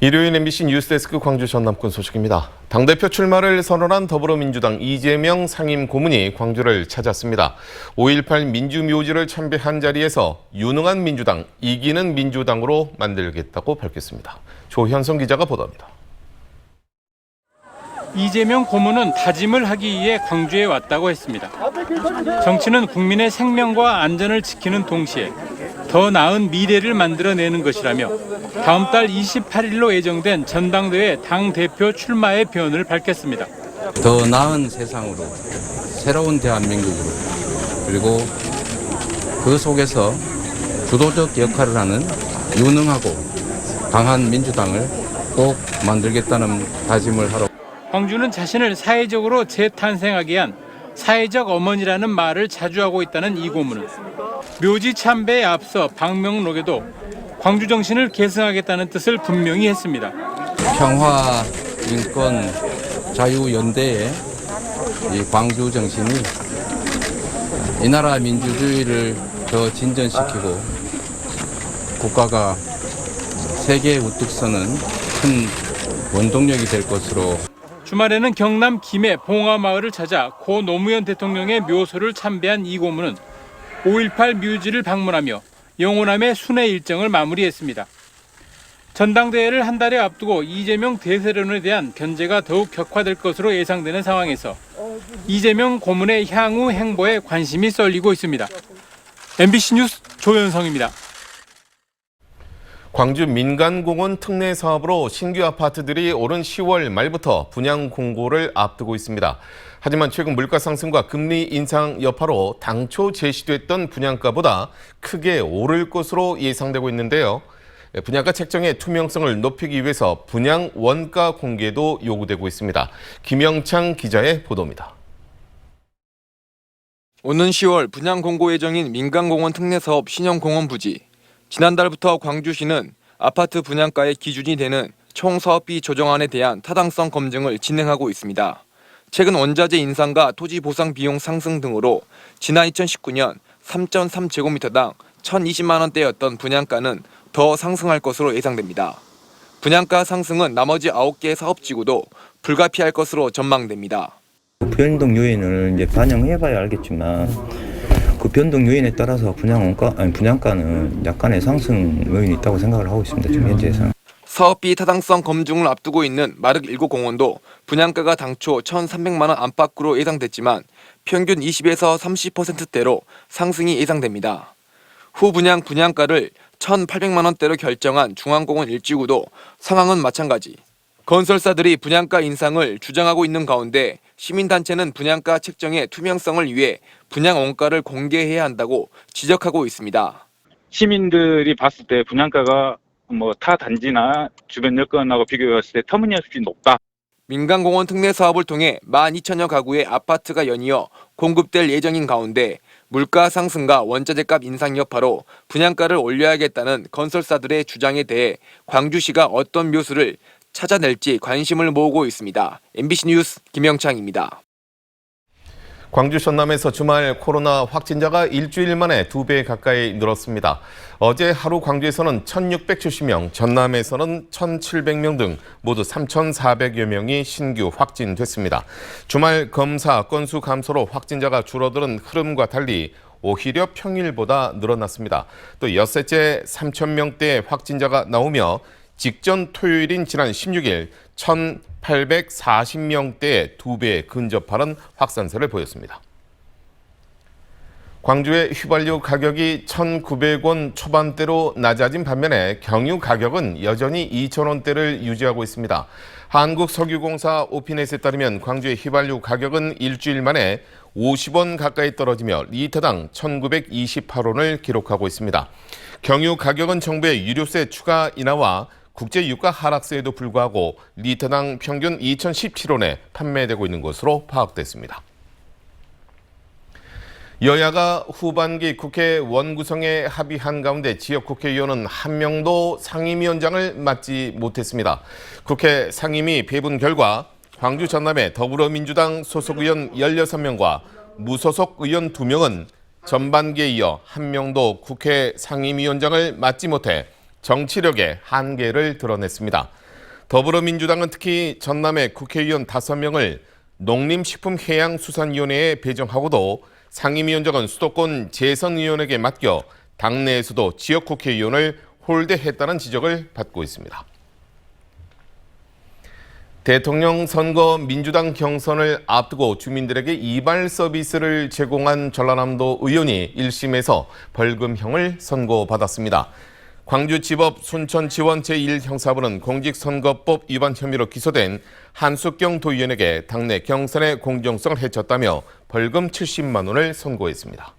일요일 MBC 뉴스데스크 광주 전남권 소식입니다. 당대표 출마를 선언한 더불어민주당 이재명 상임고문이 광주를 찾았습니다. 5.18 민주묘지를 참배한 자리에서 유능한 민주당, 이기는 민주당으로 만들겠다고 밝혔습니다. 조현성 기자가 보도합니다. 이재명 고문은 다짐을 하기 위해 광주에 왔다고 했습니다. 정치는 국민의 생명과 안전을 지키는 동시에 더 나은 미래를 만들어내는 것이라며 다음 달 28일로 예정된 전당대회 당대표 출마의 변을 밝혔습니다. 더 나은 세상으로, 새로운 대한민국으로, 그리고 그 속에서 주도적 역할을 하는 유능하고 강한 민주당을 꼭 만들겠다는 다짐을 하러. 광주는 자신을 사회적으로 재탄생하게 한 사회적 어머니라는 말을 자주 하고 있다는 이 고문은 묘지 참배에 앞서 방명록에도 광주 정신을 계승하겠다는 뜻을 분명히 했습니다. 평화, 인권, 자유 연대의 이 광주 정신이 이 나라 민주주의를 더 진전시키고 국가가 세계에 우뚝 서는 큰 원동력이 될 것으로. 주말에는 경남 김해 봉화마을을 찾아 고 노무현 대통령의 묘소를 참배한 이 고문은 5.18 묘지를 방문하며 영호남의 순회 일정을 마무리했습니다. 전당대회를 한 달에 앞두고 이재명 대세론에 대한 견제가 더욱 격화될 것으로 예상되는 상황에서 이재명 고문의 향후 행보에 관심이 쏠리고 있습니다. MBC 뉴스 조현성입니다. 광주 민간공원 특례 사업으로 신규 아파트들이 오는 10월 말부터 분양 공고를 앞두고 있습니다. 하지만 최근 물가 상승과 금리 인상 여파로 당초 제시됐던 분양가보다 크게 오를 것으로 예상되고 있는데요. 분양가 책정의 투명성을 높이기 위해서 분양 원가 공개도 요구되고 있습니다. 김영창 기자의 보도입니다. 오는 10월 분양 공고 예정인 민간공원 특례사업 신형공원 부지. 지난달부터 광주시는 아파트 분양가의 기준이 되는 총사업비 조정안에 대한 타당성 검증을 진행하고 있습니다. 최근 원자재 인상과 토지 보상 비용 상승 등으로 지난 2019년 3.3제곱미터당 1,020만 원대였던 분양가는 더 상승할 것으로 예상됩니다. 분양가 상승은 나머지 9개 사업지구도 불가피할 것으로 전망됩니다. 변동 요인을 이제 반영해봐야 알겠지만 그 변동 요인에 따라서 분양가는 약간의 상승 요인이 있다고 생각을 하고 있습니다. 지금 현재에서는. 사업비 타당성 검증을 앞두고 있는 마륵 7 공원도 분양가가 당초 1,300만 원 안팎으로 예상됐지만 평균 20에서 30%대로 상승이 예상됩니다. 후 분양가를 1,800만 원대로 결정한 중앙공원 1지구도 상황은 마찬가지. 건설사들이 분양가 인상을 주장하고 있는 가운데 시민단체는 분양가 책정의 투명성을 위해 분양 원가를 공개해야 한다고 지적하고 있습니다. 시민들이 봤을 때 분양가가 타 단지나 주변 여건하고 비교했을 때 터무니없이 높다. 민간공원 특례 사업을 통해 12,000여 가구의 아파트가 연이어 공급될 예정인 가운데 물가 상승과 원자재값 인상 여파로 분양가를 올려야겠다는 건설사들의 주장에 대해 광주시가 어떤 묘수를 찾아낼지 관심을 모으고 있습니다. MBC 뉴스 김영창입니다. 광주 전남에서 주말 코로나 확진자가 일주일 만에 2배 가까이 늘었습니다. 어제 하루 광주에서는 1,670명, 전남에서는 1,700명 등 모두 3,400여 명이 신규 확진됐습니다. 주말 검사 건수 감소로 확진자가 줄어드는 흐름과 달리 오히려 평일보다 늘어났습니다. 또 엿새째 3,000명대의 확진자가 나오며 직전 토요일인 지난 16일 1,840명대의 2배 근접하는 확산세를 보였습니다. 광주의 휘발유 가격이 1,900원 초반대로 낮아진 반면에 경유 가격은 여전히 2,000원대를 유지하고 있습니다. 한국석유공사 오피넷에 따르면 광주의 휘발유 가격은 일주일 만에 50원 가까이 떨어지며 리터당 1,928원을 기록하고 있습니다. 경유 가격은 정부의 유류세 추가 인하와 국제 유가 하락세에도 불구하고 리터당 평균 2,017원에 판매되고 있는 것으로 파악됐습니다. 여야가 후반기 국회 원구성에 합의한 가운데 지역 국회의원은 한 명도 상임위원장을 맡지 못했습니다. 국회 상임위 배분 결과 광주 전남의 더불어민주당 소속 의원 16명과 무소속 의원 2명은 전반기에 이어 한 명도 국회 상임위원장을 맡지 못해 정치력의 한계를 드러냈습니다. 더불어민주당은 특히 전남의 국회의원 5명을 농림식품해양수산위원회에 배정하고도 상임위원장은 수도권 재선의원에게 맡겨 당내에서도 지역국회의원을 홀대했다는 지적을 받고 있습니다. 대통령 선거 민주당 경선을 앞두고 주민들에게 이발 서비스를 제공한 전라남도 의원이 1심에서 벌금형을 선고받았습니다. 광주지법 순천지원 제1형사부는 공직선거법 위반 혐의로 기소된 한숙경 도의원에게 당내 경선의 공정성을 해쳤다며 벌금 70만 원을 선고했습니다.